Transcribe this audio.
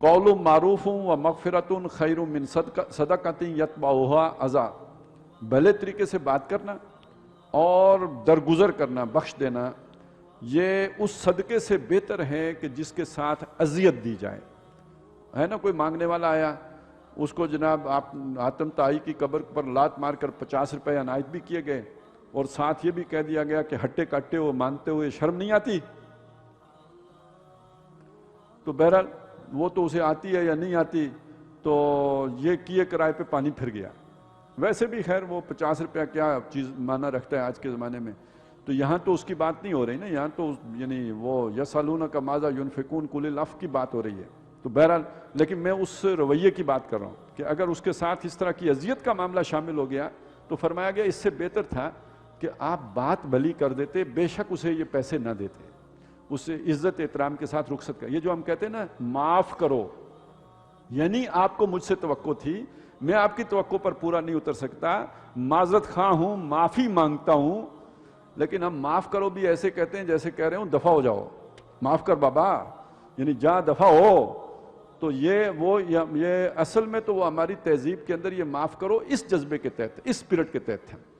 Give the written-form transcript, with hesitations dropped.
कौलुम मारूफुम व मगफिरतुन खैरुम मिन सदक़तिन यतबउहा अज़ा। भले तरीके से बात करना और दरगुजर करना, बख्श देना, ये उस सदके से बेहतर है कि जिसके साथ अजियत दी जाए। है ना, कोई मांगने वाला आया, उसको जनाब आप आतम ताई की कब्र पर लात मारकर 50 रुपए अनायत भी किए गए और साथ ये भी कह दिया गया कि हट्टे काटे वो मानते हुए शर्म नहीं आती। तो बहरहाल वो तो उसे आती है या नहीं आती, तो ये किए किराए पे पानी फिर गया। वैसे भी खैर वो 50 रुपया क्या चीज़ माना रखता है आज के ज़माने में। तो यहाँ तो उसकी बात नहीं हो रही ना, यहाँ तो यानी वो यसालूना का माजा युनफिकून कुलिल अफ़ की बात हो रही है। तो बहरहाल, लेकिन मैं उस रवैये की बात कर रहा हूँ कि अगर उसके साथ इस तरह की अजियत का मामला शामिल हो गया तो फरमाया गया इससे बेहतर था कि आप बात भली कर देते, बेशक उसे ये पैसे ना देते, उसे इज्जत एहतराम के साथ रुखसत कर। ये जो हम कहते हैं ना माफ करो, यानी आपको मुझसे तवक्को थी, मैं आपकी तवक्को पर पूरा नहीं उतर सकता, माजरत खां हूं, माफी मांगता हूं, लेकिन हम माफ करो भी ऐसे कहते हैं जैसे कह रहे हो दफा हो जाओ, माफ कर बाबा, यानी जा दफा हो। तो ये असल में तो वो हमारी तहजीब के अंदर ये माफ करो इस जज्बे के तहत, इस स्पिरिट के तहत है।